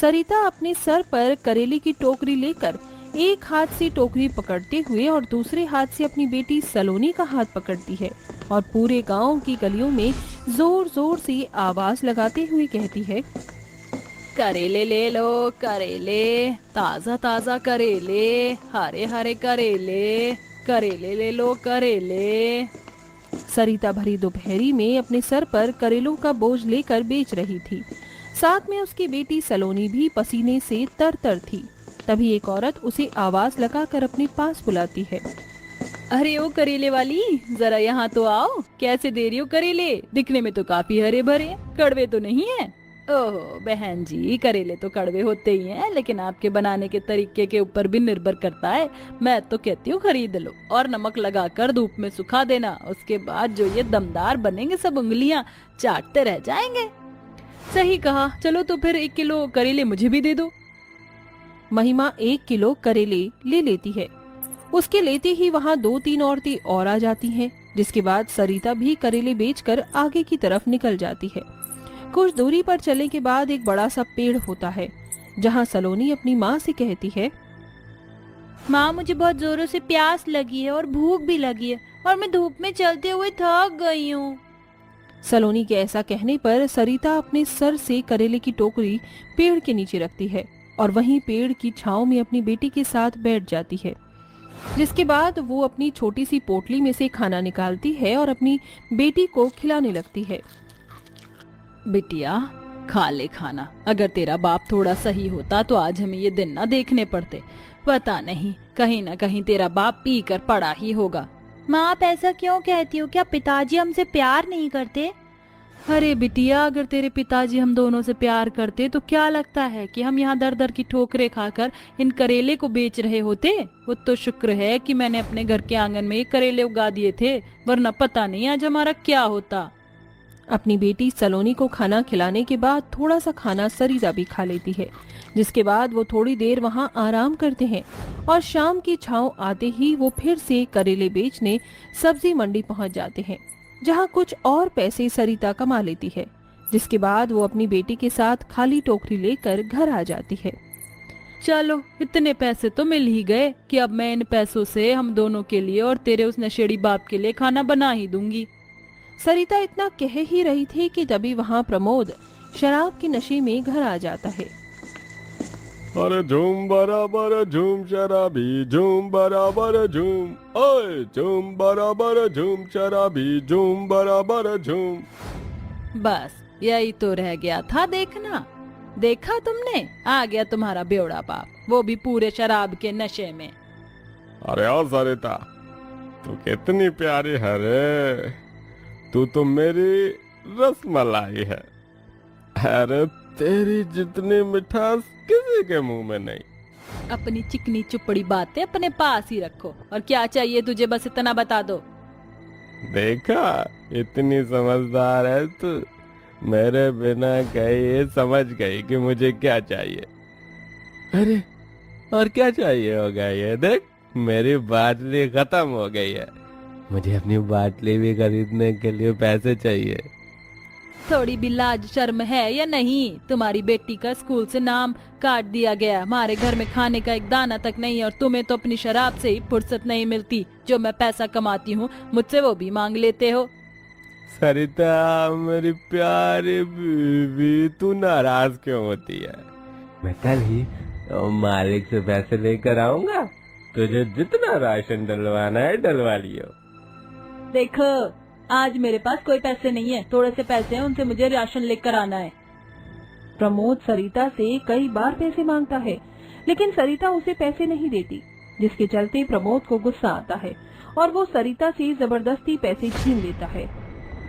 सरिता अपने सर पर करेले की टोकरी लेकर एक हाथ से टोकरी पकड़ते हुए और दूसरे हाथ से अपनी बेटी सलोनी का हाथ पकड़ती है और पूरे गांव की गलियों में जोर जोर से आवाज लगाते हुए कहती है, करेले ले लो, करेले, ताजा ताजा करेले, हरे हरे करेले, करेले ले लो, करेले। सरिता भरी दोपहरी में अपने सर पर करेलों का बोझ लेकर बेच रही थी। साथ में उसकी बेटी सलोनी भी पसीने से तर-तर थी। तभी एक औरत उसे आवाज लगाकर अपने पास बुलाती है। अरे ओ करेले वाली, जरा यहाँ तो आओ। कैसे दे रही हो करेले? दिखने में तो काफी हरे भरे, कड़वे तो नहीं है? ओहो बहन जी, करेले तो कड़वे होते ही हैं, लेकिन आपके बनाने के तरीके के ऊपर भी निर्भर करता है। मैं तो कहती हूँ खरीद लो और नमक लगाकर धूप में सुखा देना। उसके बाद जो ये दमदार बनेंगे, सब उंगलियां चाटते रह जाएंगे। सही कहा, चलो तो फिर 1 किलो करेले मुझे भी दे दो। महिमा 1 किलो करेले ले लेती है। उसके लेते ही वहाँ 2-3 औरतें और आ जाती हैं, जिसके बाद सरिता भी करेले बेचकर आगे की तरफ निकल जाती है। कुछ दूरी पर चलने के बाद एक बड़ा सा पेड़ होता है, जहाँ सलोनी अपनी माँ से कहती है, माँ मुझे बहुत जोरों से प्यास लगी है और भूख भी लगी है और मैं धूप में चलते हुए थक गई हूँ। सलोनी के ऐसा कहने पर सरिता अपने सर से करेले की टोकरी पेड़ के नीचे रखती है और वहीं पेड़ की छांव में अपनी बेटी के साथ बैठ जाती है। जिसके बाद वो अपनी छोटी सी पोटली में से खाना निकालती है और अपनी बेटी को खिलाने लगती है। बिटिया खा ले खाना। अगर तेरा बाप थोड़ा सही होता तो आज हमें ये दिन ना देखने पड़ते। पता नहीं, कहीं ना कहीं तेरा बाप पी कर पड़ा ही होगा। माँ आप ऐसा क्यों कहती हो? क्या पिताजी हमसे प्यार नहीं करते? अरे बिटिया, अगर तेरे पिताजी हम दोनों से प्यार करते तो क्या लगता है कि हम यहाँ दर दर की ठोकरें खाकर इन करेले को बेच रहे होते? वो तो शुक्र है कि मैंने अपने घर के आंगन में ये करेले उगा दिए थे, वरना पता नहीं आज हमारा क्या होता। अपनी बेटी सलोनी को खाना खिलाने के बाद थोड़ा सा खाना सरिता भी खा लेती है, जिसके बाद वो थोड़ी देर वहाँ आराम करते हैं और शाम की छांव आते ही वो फिर से करेले बेचने सब्जी मंडी पहुँच जाते हैं, जहाँ कुछ और पैसे सरिता कमा लेती है। जिसके बाद वो अपनी बेटी के साथ खाली टोकरी लेकर घर आ जाती है। चलो इतने पैसे तो मिल ही गए कि अब मैं इन पैसों से हम दोनों के लिए और तेरे उस नशेड़ी बाप के लिए खाना बना ही दूंगी। सरिता इतना कह ही रही थी कि तभी वहाँ प्रमोद शराब के नशे में घर आ जाता है। अरे झूम बराबर झूम शराबी, झूम बराबर झूम, ओए झूम बराबर झूम शराबी, झूम बराबर झूम। बस यही तो रह गया था देखना। देखा तुमने, आ गया तुम्हारा बेवड़ा बाप, वो भी पूरे शराब के नशे में। अरे ओ सरिता, तू कितनी प्यारी है रे। तू तो मेरी रसमलाई है। अरे तेरी जितनी मिठास किसी के मुंह में नहीं। अपनी चिकनी चुपड़ी बातें अपने पास ही रखो, और क्या चाहिए तुझे बस इतना बता दो। देखा, इतनी समझदार है तू। मेरे बिना कहे ये समझ गई कि मुझे क्या चाहिए। अरे और क्या चाहिए होगा ये? देख, मेरी बाटली खत्म हो गई है। मुझे अपनी बाटली भी खरीदने के लिए पैसे चाहिए। थोड़ी भी लाज शर्म है या नहीं? तुम्हारी बेटी का स्कूल से नाम काट दिया गया, हमारे घर में खाने का एक दाना तक नहीं, और तुम्हें तो अपनी शराब से ही फुर्सत नहीं मिलती। जो मैं पैसा कमाती हूँ मुझसे वो भी मांग लेते हो। सरिता मेरी प्यारी बीवी, तू नाराज क्यों होती है? मैं कल ही मालिक से पैसे लेकर आऊंगा। तुझे जितना राशन डलवाना है डलवा लियो। देखो, आज मेरे पास कोई पैसे नहीं है, थोड़े से पैसे हैं, उनसे मुझे राशन लेकर आना है। प्रमोद सरिता से कई बार पैसे मांगता है, लेकिन सरिता उसे पैसे नहीं देती, जिसके चलते प्रमोद को गुस्सा आता है और वो सरिता से जबरदस्ती पैसे छीन लेता है,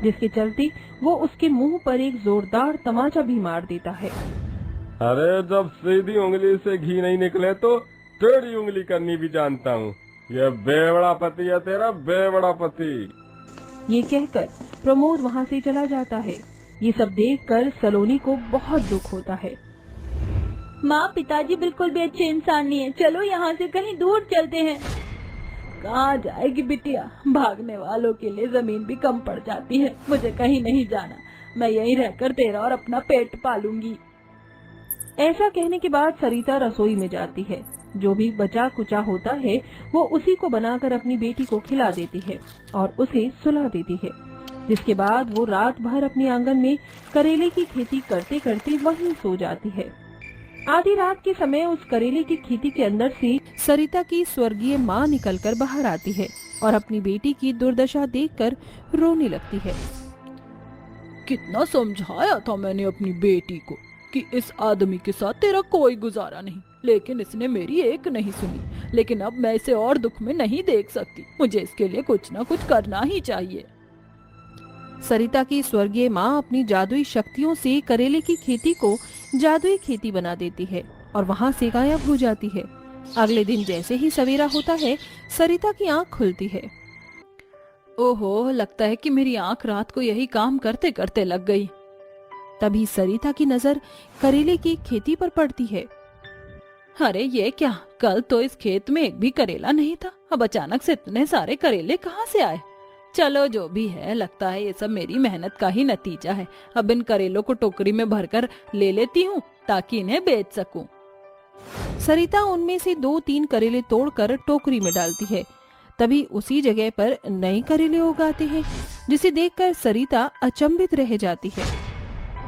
जिसके चलते वो उसके मुंह पर एक जोरदार तमाचा भी मार देता है। अरे जब सीधी उंगली से घी नहीं निकले तो टेढ़ी उंगली करनी भी जानता हूँ। ये बेवड़ा पति है तेरा, बेवड़ा पति। ये कहकर प्रमोद वहाँ से चला जाता है। ये सब देखकर सलोनी को बहुत दुख होता है। माँ, पिताजी बिल्कुल भी अच्छे इंसान नहीं है, चलो यहाँ से कहीं दूर चलते हैं। कहाँ जाएगी बिटिया, भागने वालों के लिए जमीन भी कम पड़ जाती है। मुझे कहीं नहीं जाना, मैं यहीं रहकर तेरा और अपना पेट पालूंगी। ऐसा कहने के बाद सरिता रसोई में जाती है। जो भी बचा कुचा होता है वो उसी को बनाकर अपनी बेटी को खिला देती है और उसे सुला देती है। जिसके बाद वो रात भर अपने आंगन में करेले की खेती करते करते वहीं सो जाती है। आधी रात के समय उस करेले की खेती के अंदर से सरिता की स्वर्गीय माँ निकलकर बाहर आती है और अपनी बेटी की दुर्दशा देखकर रोने लगती है। कितना समझाया था मैंने अपनी बेटी को कि इस आदमी के साथ तेरा कोई गुजारा नहीं, लेकिन इसने मेरी एक नहीं सुनी। लेकिन अब मैं इसे और दुख में नहीं देख सकती, मुझे इसके लिए कुछ ना कुछ करना ही चाहिए। सरिता की स्वर्गीय माँ अपनी जादुई शक्तियों से करेले की खेती को जादुई खेती बना देती है और वहाँ से गायब हो जाती है। अगले दिन जैसे ही सवेरा होता है, सरिता की आंख खुलती है। ओहो, लगता है कि मेरी आंख रात को यही काम करते करते लग गई। तभी सरिता की नजर करेले की खेती पर पड़ती है। अरे ये क्या, कल तो इस खेत में एक भी करेला नहीं था, अब अचानक से इतने सारे करेले कहाँ से आए? चलो जो भी है, लगता है ये सब मेरी मेहनत का ही नतीजा है। अब इन करेलों को टोकरी में भरकर ले लेती हूँ ताकि इन्हें बेच सकूं। सरिता उनमें से 2-3 करेले तोड़कर टोकरी में डालती है। तभी उसी जगह पर नए करेले उगाते हैं, जिसे देखकर सरिता अचंभित रह जाती है।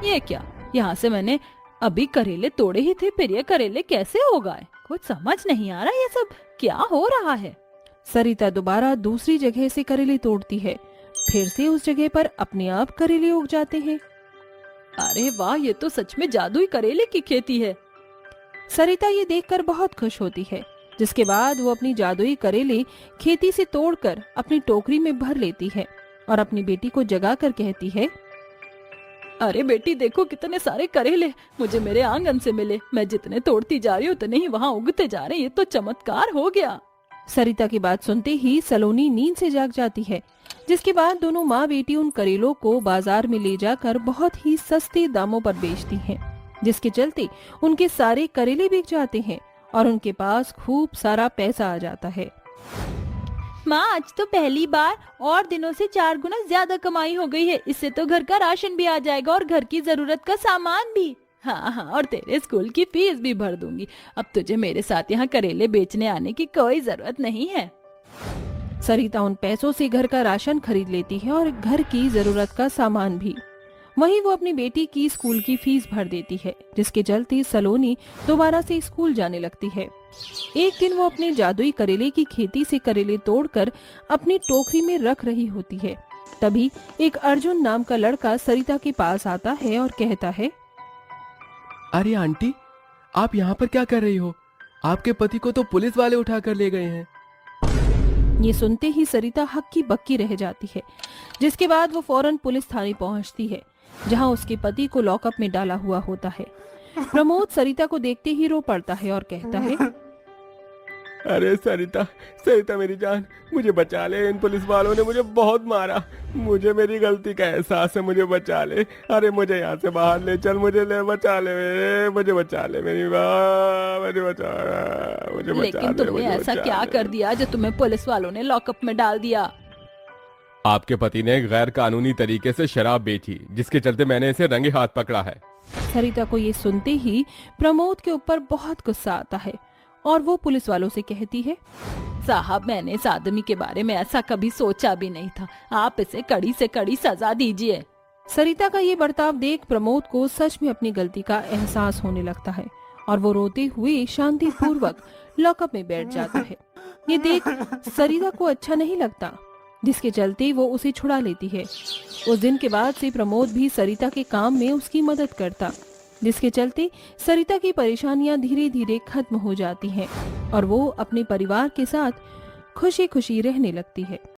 ये क्या, यहाँ से मैंने अभी करेले तोड़े ही थे, फिर ये करेले कैसे उगाए? कुछ समझ नहीं आ रहा, ये सब क्या हो रहा है? सरिता दोबारा दूसरी जगह से करेले तोड़ती है। फिर से उस जगह पर अपने आप करेले उग जाते हैं। अरे वाह, ये तो सच में जादुई करेले की खेती है। सरिता ये देखकर बहुत खुश होती है, जिसके बाद वो अपनी जादुई करेले खेती से तोड़कर अपनी टोकरी में भर लेती है और अपनी बेटी को जगाकर कहती है, अरे बेटी देखो कितने सारे करेले मुझे मेरे आंगन से मिले। मैं जितने तोड़ती जा रही हूँ उतने ही वहाँ उगते जा रहे हैं। ये तो चमत्कार हो गया। सरिता की बात सुनते ही सलोनी नींद से जाग जाती है, जिसके बाद दोनों माँ बेटी उन करेलों को बाजार में ले जाकर बहुत ही सस्ते दामों पर बेचती हैं, जिसके चलते उनके सारे करेले बिक जाते हैं और उनके पास खूब सारा पैसा आ जाता है। माँ, आज तो पहली बार और दिनों से 4 गुना ज्यादा कमाई हो गई है। इससे तो घर का राशन भी आ जाएगा और घर की जरूरत का सामान भी। हाँ हाँ, और तेरे स्कूल की फीस भी भर दूंगी। अब तुझे मेरे साथ यहाँ करेले बेचने आने की कोई जरूरत नहीं है। सरिता उन पैसों से घर का राशन खरीद लेती है और घर की जरूरत का सामान भी। वहीं वो अपनी बेटी की स्कूल की फीस भर देती है, जिसके चलते सलोनी दोबारा से स्कूल जाने लगती है। एक दिन वो अपने जादुई करेले की खेती से करेले तोड़कर अपनी टोकरी में रख रही होती है। तभी एक अर्जुन नाम का लड़का सरिता के पास आता है और कहता है, अरे आंटी, आप यहाँ पर क्या कर रही हो? आपके पति को तो पुलिस वाले उठा कर ले गए हैं। ये सुनते ही सरिता हक्की बक्की रह जाती है, जिसके बाद वो फौरन पुलिस थाने पहुंचती है, जहां उसके पति को लॉकअप में डाला हुआ होता है। प्रमोद सरिता को देखते ही रो पड़ता है और कहता है, अरे सरिता, सरिता मेरी जान, मुझे बचा ले। इन पुलिस वालों ने मुझे बहुत मारा। मुझे मेरी गलती का एहसास है, मुझे बचा ले। अरे मुझे यहाँ से बाहर ले चल, मुझे ले बचा ले, मुझे बचा ले मेरी माँ, मुझे बचा ले। लेकिन तुमने ऐसा क्या कर दिया जो तुम्हें पुलिस वालों ने लॉकअप में डाल दिया? आपके पति ने गैर कानूनी तरीके से शराब बेची, जिसके चलते मैंने इसे रंगे हाथ पकड़ा है। सरिता को ये सुनते ही प्रमोद के ऊपर बहुत गुस्सा आता है और वो पुलिस वालों से कहती है, साहब, मैंने इस आदमी के बारे में ऐसा कभी सोचा भी नहीं था। आप इसे कड़ी से कड़ी सजा दीजिए। सरिता का ये बर्ताव देख प्रमोद को सच में अपनी गलती का एहसास होने लगता है और वो रोते हुए शांति पूर्वक लॉकअप में बैठ जाता है। ये देख सरिता को अच्छा नहीं लगता, जिसके चलते वो उसे छुड़ा लेती है। उस दिन के बाद से प्रमोद भी सरिता के काम में उसकी मदद करता, जिसके चलते सरिता की परेशानियां धीरे धीरे खत्म हो जाती हैं और वो अपने परिवार के साथ खुशी खुशी रहने लगती है।